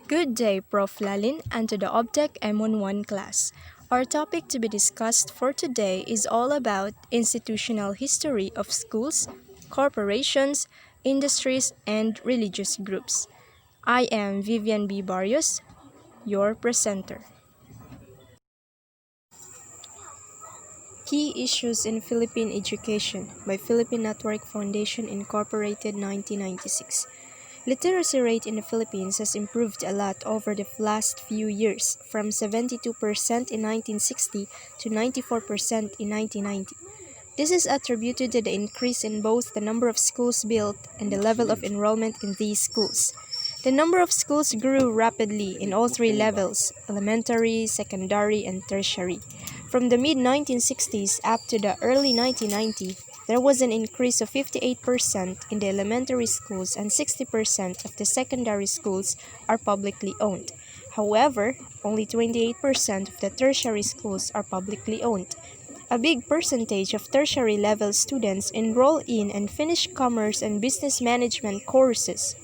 Good day, Prof. Lalin, and to the OBTEC M11 class. Our topic to be discussed for today is all about institutional history of schools, corporations, industries, and religious groups. I am Vivian B. Barrios, your presenter. Key Issues in Philippine Education by Philippine Network Foundation Incorporated 1996. Literacy rate in the Philippines has improved a lot over the last few years, from 72% in 1960 to 94% in 1990. This is attributed to the increase in both the number of schools built and the level of enrollment in these schools. The number of schools grew rapidly in all three levels: elementary, secondary, and tertiary. From the mid-1960s up to the early 1990s, there was an increase of 58% in the elementary schools and 60% of the secondary schools are publicly owned. However, only 28% of the tertiary schools are publicly owned. A big percentage of tertiary level students enroll in and finish commerce and business management courses.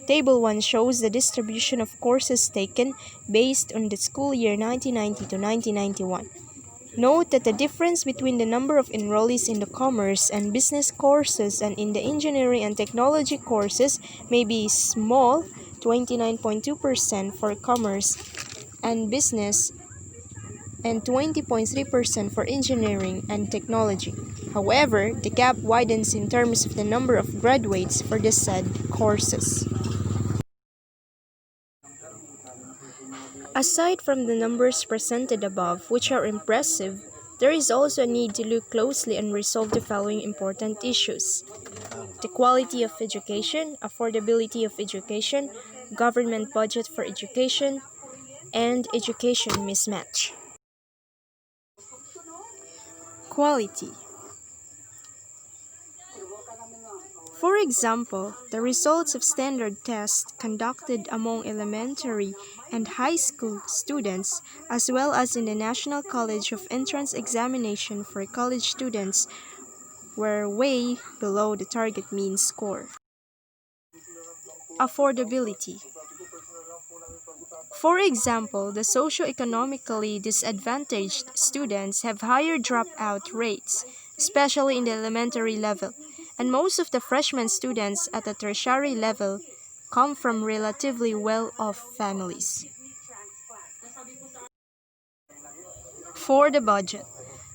Table 1 shows the distribution of courses taken based on the school year 1990 to 1991. Note that the difference between the number of enrollees in the commerce and business courses and in the engineering and technology courses may be small, 29.2% for commerce and business and 20.3% for engineering and technology. However, the gap widens in terms of the number of graduates for the said courses. Aside from the numbers presented above, which are impressive, there is also a need to look closely and resolve the following important issues: the quality of education, affordability of education, government budget for education, and education mismatch. Quality. For example, the results of standard tests conducted among elementary and high school students, as well as in the National College of Entrance Examination for college students, were way below the target mean score. Affordability. For example, the socioeconomically disadvantaged students have higher dropout rates, especially in the elementary level, and most of the freshman students at the tertiary level come from relatively well-off families. For the budget.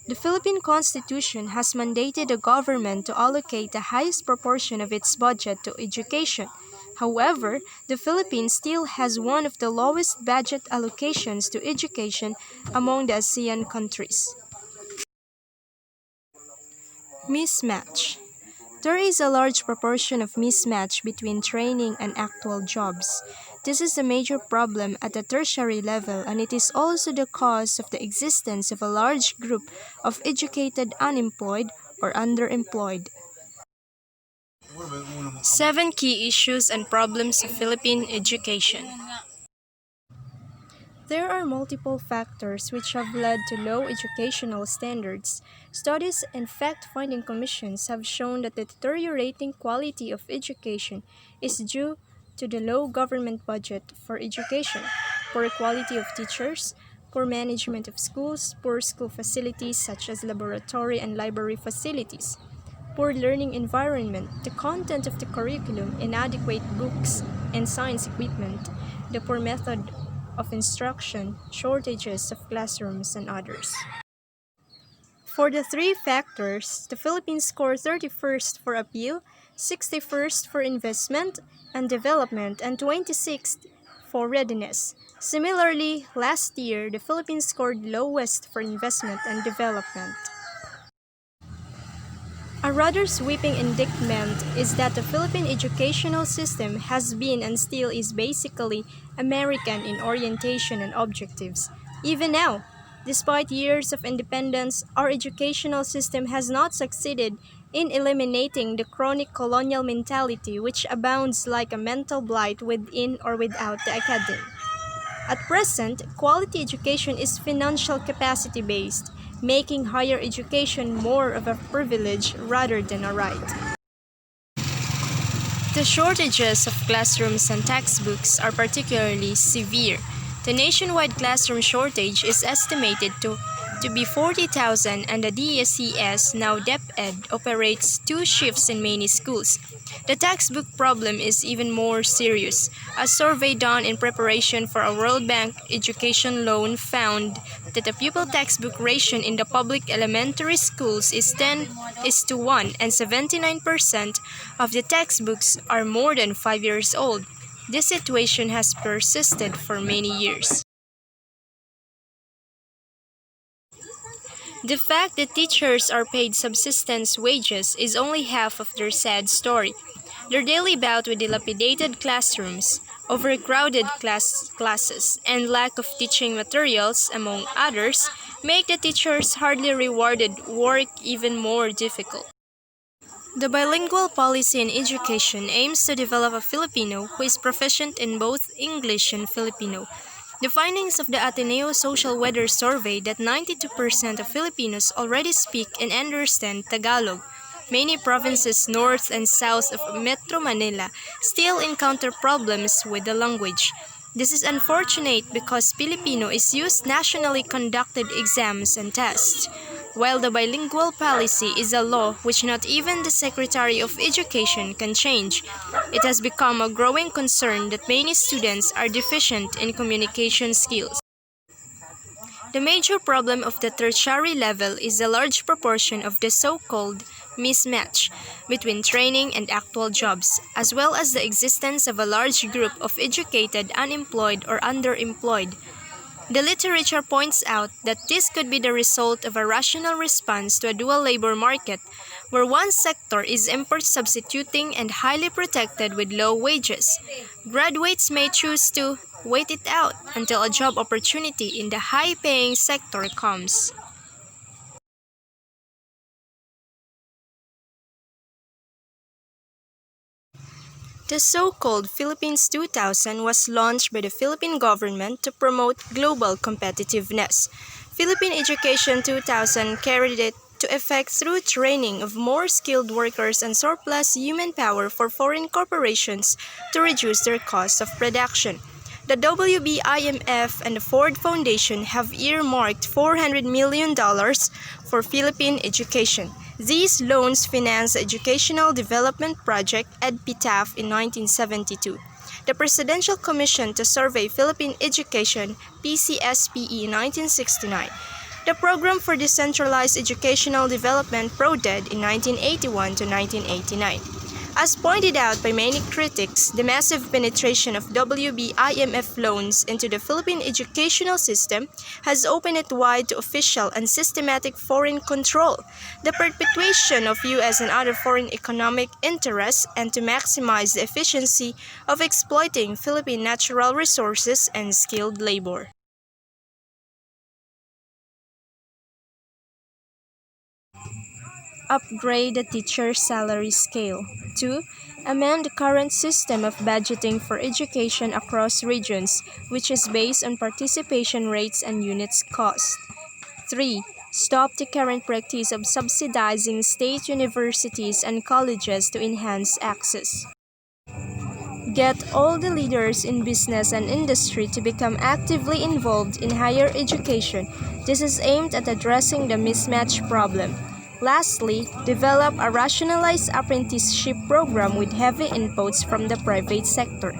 The Philippine Constitution has mandated the government to allocate the highest proportion of its budget to education. However, the Philippines still has one of the lowest budget allocations to education among the ASEAN countries. Mismatch. There is a large proportion of mismatch between training and actual jobs. This is a major problem at the tertiary level, and it is also the cause of the existence of a large group of educated unemployed or underemployed. 7 key issues and problems of Philippine education. There are multiple factors which have led to low educational standards. Studies and fact-finding commissions have shown that the deteriorating quality of education is due to the low government budget for education, poor quality of teachers, poor management of schools, poor school facilities such as laboratory and library facilities, poor learning environment, the content of the curriculum, inadequate books and science equipment, the poor method of instruction, shortages of classrooms, and others. For the 3 factors, the Philippines scored 31st for appeal, 61st for investment and development, and 26th for readiness. Similarly, last year, the Philippines scored lowest for investment and development. A rather sweeping indictment is that the Philippine educational system has been and still is basically American in orientation and objectives. Even now, despite years of independence, our educational system has not succeeded in eliminating the chronic colonial mentality which abounds like a mental blight within or without the academy. At present, quality education is financial capacity-based, making higher education more of a privilege rather than a right. The shortages of classrooms and textbooks are particularly severe. The nationwide classroom shortage is estimated to be 40,000, and the DSCS, now DepEd, operates two shifts in many schools. The textbook problem is even more serious. A survey done in preparation for a World Bank education loan found that the pupil textbook ratio in the public elementary schools is 10:1, and 79% of the textbooks are more than 5 years old. This situation has persisted for many years. The fact that teachers are paid subsistence wages is only half of their sad story. Their daily bout with dilapidated classrooms, overcrowded classes, and lack of teaching materials, among others, make the teachers' hardly rewarded work even more difficult. The bilingual policy in education aims to develop a Filipino who is proficient in both English and Filipino. The findings of the Ateneo Social Weather Survey that 92% of Filipinos already speak and understand Tagalog. Many provinces north and south of Metro Manila still encounter problems with the language. This is unfortunate because Filipino is used nationally conducted exams and tests, while the bilingual policy is a law which not even the Secretary of Education can change. It has become a growing concern that many students are deficient in communication skills. The major problem of the tertiary level is a large proportion of the so-called mismatch between training and actual jobs, as well as the existence of a large group of educated unemployed or underemployed. The literature points out that this could be the result of a rational response to a dual labor market, where one sector is import substituting and highly protected with low wages. Graduates may choose to wait it out until a job opportunity in the high-paying sector comes. The so-called Philippines 2000 was launched by the Philippine government to promote global competitiveness. Philippine Education 2000 carried it to effect through training of more skilled workers and surplus human power for foreign corporations to reduce their cost of production. The WBIMF and the Ford Foundation have earmarked $400 million for Philippine education. These loans financed the Educational Development Project EDPITAF in 1972. The Presidential Commission to Survey Philippine Education PCSPE in 1969. The Program for Decentralized Educational Development PRODED in 1981 to 1989. As pointed out by many critics, the massive penetration of WBIMF loans into the Philippine educational system has opened it wide to official and systematic foreign control, the perpetuation of U.S. and other foreign economic interests, and to maximize the efficiency of exploiting Philippine natural resources and skilled labor. Upgrade the teacher salary scale. 2. Amend the current system of budgeting for education across regions, which is based on participation rates and units cost. 3. Stop the current practice of subsidizing state universities and colleges to enhance access. Get all the leaders in business and industry to become actively involved in higher education. This is aimed at addressing the mismatch problem. Lastly, develop a rationalized apprenticeship program with heavy inputs from the private sector.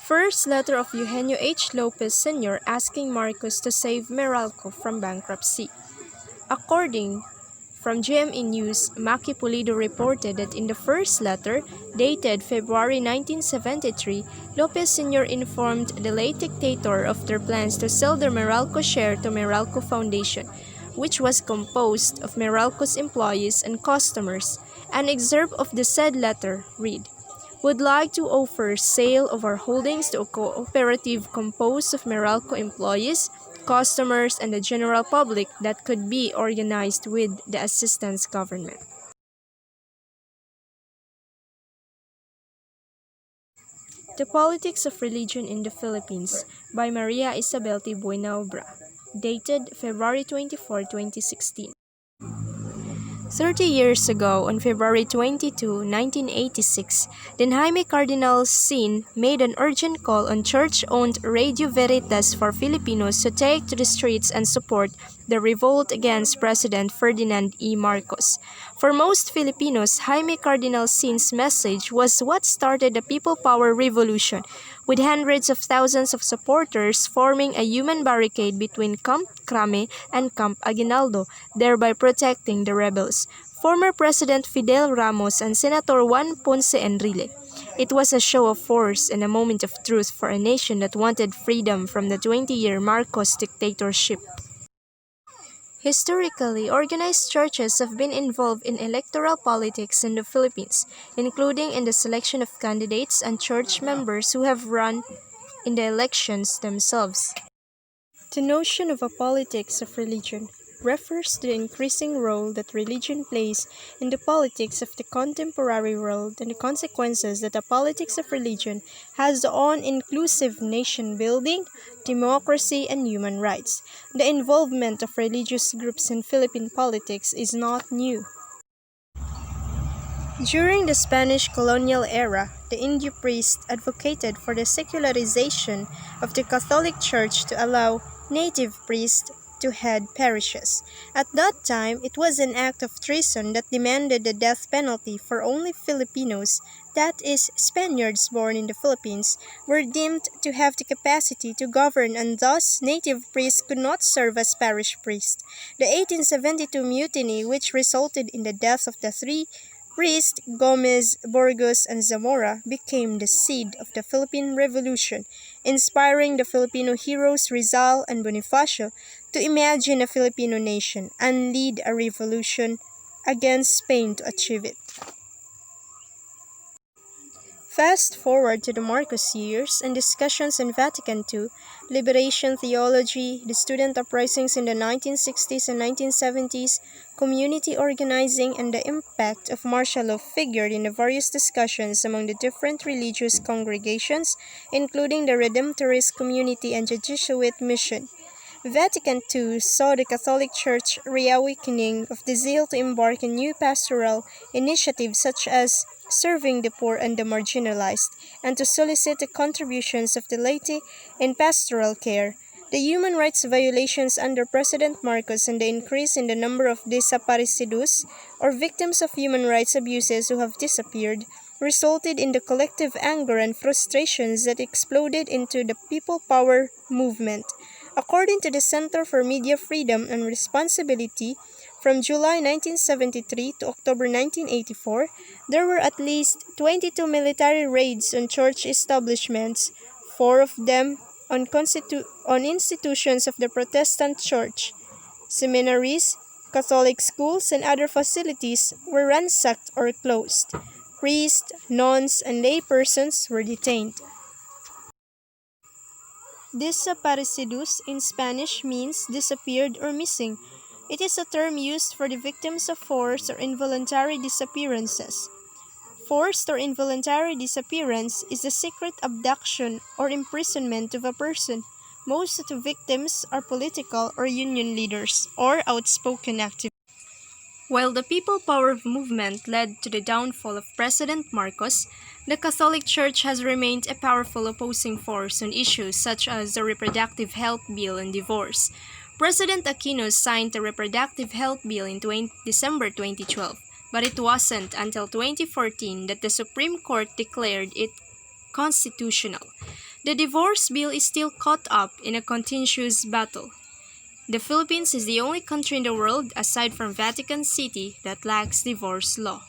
First letter of Eugenio H. Lopez Sr. asking Marcos to save Meralco from bankruptcy. According from GMA News, Maki Pulido reported that in the first letter, dated February 1973, Lopez Sr. informed the late dictator of their plans to sell their Meralco share to Meralco Foundation, which was composed of Meralco's employees and customers. An excerpt of the said letter read, "Would like to offer sale of our holdings to a cooperative composed of Meralco employees, customers, and the general public that could be organized with the assistance government." The Politics of Religion in the Philippines by Maria Isabel Tibuena Obra, dated February 24, 2016. 30 years ago, on February 22, 1986, then Jaime Cardinal Sin made an urgent call on church-owned Radio Veritas for Filipinos to take to the streets and support the revolt against President Ferdinand E. Marcos. For most Filipinos, Jaime Cardinal Sin's message was what started the People Power Revolution, with hundreds of thousands of supporters forming a human barricade between Camp Crame and Camp Aguinaldo, thereby protecting the rebels. Former President Fidel Ramos and Senator Juan Ponce Enrile. It was a show of force and a moment of truth for a nation that wanted freedom from the 20-year Marcos dictatorship. Historically, organized churches have been involved in electoral politics in the Philippines, including in the selection of candidates and church members who have run in the elections themselves. The notion of a politics of religion refers to the increasing role that religion plays in the politics of the contemporary world and the consequences that a politics of religion has on inclusive nation building, democracy, and human rights. The involvement of religious groups in Philippine politics is not new. During the Spanish colonial era, the Indio priests advocated for the secularization of the Catholic Church to allow native priests to head parishes. At that time, it was an act of treason that demanded the death penalty for only Filipinos, that is, Spaniards born in the Philippines, were deemed to have the capacity to govern, and thus native priests could not serve as parish priests. The 1872 mutiny, which resulted in the death of the three priests Gomez, Burgos, and Zamora, became the seed of the Philippine Revolution, inspiring the Filipino heroes Rizal and Bonifacio to imagine a Filipino nation and lead a revolution against Spain to achieve it. Fast forward to the Marcos years and discussions in Vatican II, liberation theology, the student uprisings in the 1960s and 1970s, community organizing, and the impact of martial law figured in the various discussions among the different religious congregations, including the Redemptorist community and the Jesuit mission. Vatican II saw the Catholic Church reawakening of the zeal to embark in new pastoral initiatives such as serving the poor and the marginalized, and to solicit the contributions of the laity in pastoral care. The human rights violations under President Marcos and the increase in the number of desaparecidos, or victims of human rights abuses who have disappeared, resulted in the collective anger and frustrations that exploded into the People Power movement. According to the Center for Media Freedom and Responsibility, from July 1973 to October 1984, there were at least 22 military raids on church establishments, 4 of them on institutions of the Protestant Church. Seminaries, Catholic schools, and other facilities were ransacked or closed. Priests, nuns, and laypersons were detained. Desaparecidos in Spanish means disappeared or missing. It is a term used for the victims of forced or involuntary disappearances. Forced or involuntary disappearance is the secret abduction or imprisonment of a person. Most of the victims are political or union leaders or outspoken activists. While the People Power movement led to the downfall of President Marcos, the Catholic Church has remained a powerful opposing force on issues such as the Reproductive Health Bill and divorce. President Aquino signed the Reproductive Health Bill in December 2012, but it wasn't until 2014 that the Supreme Court declared it constitutional. The divorce bill is still caught up in a contentious battle. The Philippines is the only country in the world, aside from Vatican City, that lacks divorce law.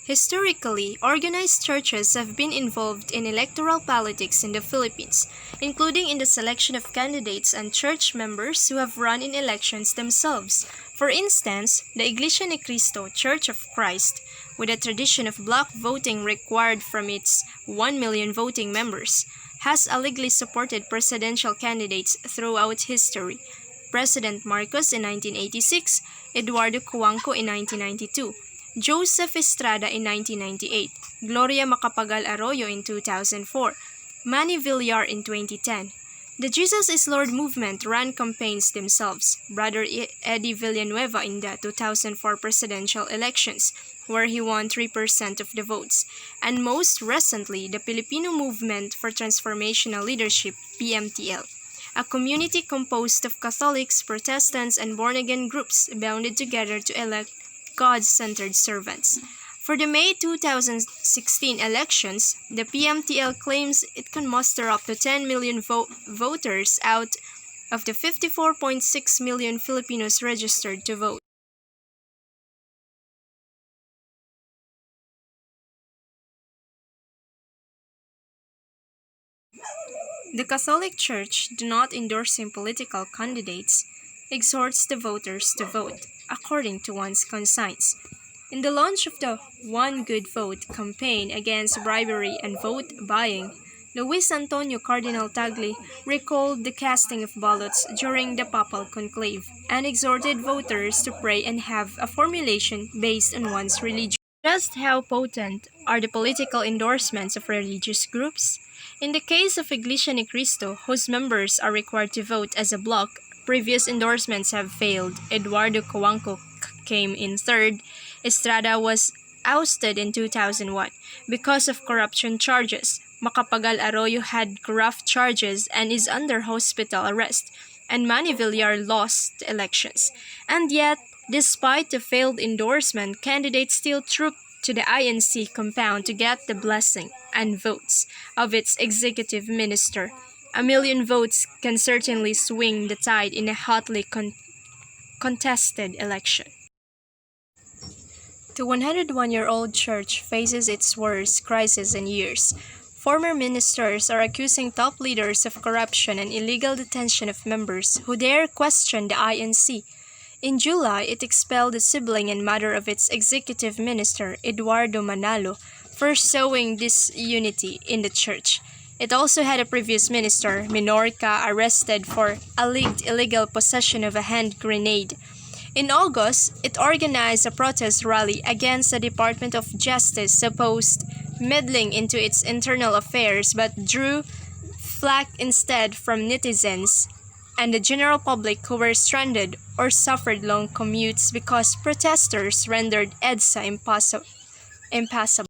Historically, organized churches have been involved in electoral politics in the Philippines, including in the selection of candidates and church members who have run in elections themselves. For instance, the Iglesia Ni Cristo Church of Christ, with a tradition of block voting required from its 1 million voting members, has allegedly supported presidential candidates throughout history. President Marcos in 1986, Eduardo Cuanco in 1992, Joseph Estrada in 1998, Gloria Macapagal Arroyo in 2004, Manny Villar in 2010, The Jesus is Lord movement ran campaigns themselves. Brother Eddie Villanueva in the 2004 presidential elections, where he won 3% of the votes, and most recently, the Filipino Movement for Transformational Leadership, PMTL, a community composed of Catholics, Protestants, and born-again groups bounded together to elect God-centered servants. For the May 2016 elections, the PMTL claims it can muster up to 10 million voters out of the 54.6 million Filipinos registered to vote. The Catholic Church, do not endorsing political candidates, exhorts the voters to vote according to one's conscience. In the launch of the One Good Vote campaign against bribery and vote buying, Luis Antonio Cardinal Tagle recalled the casting of ballots during the papal conclave and exhorted voters to pray and have a formulation based on one's religion. Just how potent are the political endorsements of religious groups? In the case of Iglesia Ni Cristo, whose members are required to vote as a bloc, previous endorsements have failed. Eduardo Cojuangco came in third. Estrada was ousted in 2001 because of corruption charges. Macapagal Arroyo had corrupt charges and is under hospital arrest. And Manny Villar lost elections. And yet, despite the failed endorsement, candidates still trooped to the INC compound to get the blessing and votes of its executive minister. A million votes can certainly swing the tide in a hotly contested election. The 101-year-old church faces its worst crisis in years. Former ministers are accusing top leaders of corruption and illegal detention of members who dare question the INC. In July, it expelled the sibling and mother of its executive minister, Eduardo Manalo, for sowing disunity in the church. It also had a previous minister, Minorca, arrested for alleged illegal possession of a hand grenade. In August, it organized a protest rally against the Department of Justice supposed meddling into its internal affairs but drew flack instead from netizens and the general public who were stranded or suffered long commutes because protesters rendered EDSA impassable.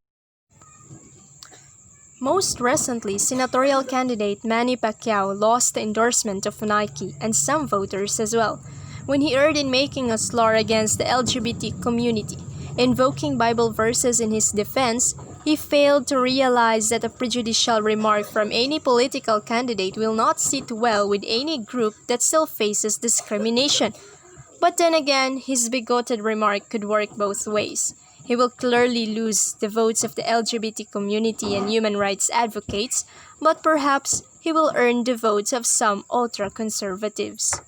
Most recently, senatorial candidate Manny Pacquiao lost the endorsement of Nike and some voters as well, when he erred in making a slur against the LGBT community. Invoking Bible verses in his defense, he failed to realize that a prejudicial remark from any political candidate will not sit well with any group that still faces discrimination. But then again, his bigoted remark could work both ways. He will clearly lose the votes of the LGBT community and human rights advocates, but perhaps he will earn the votes of some ultra-conservatives.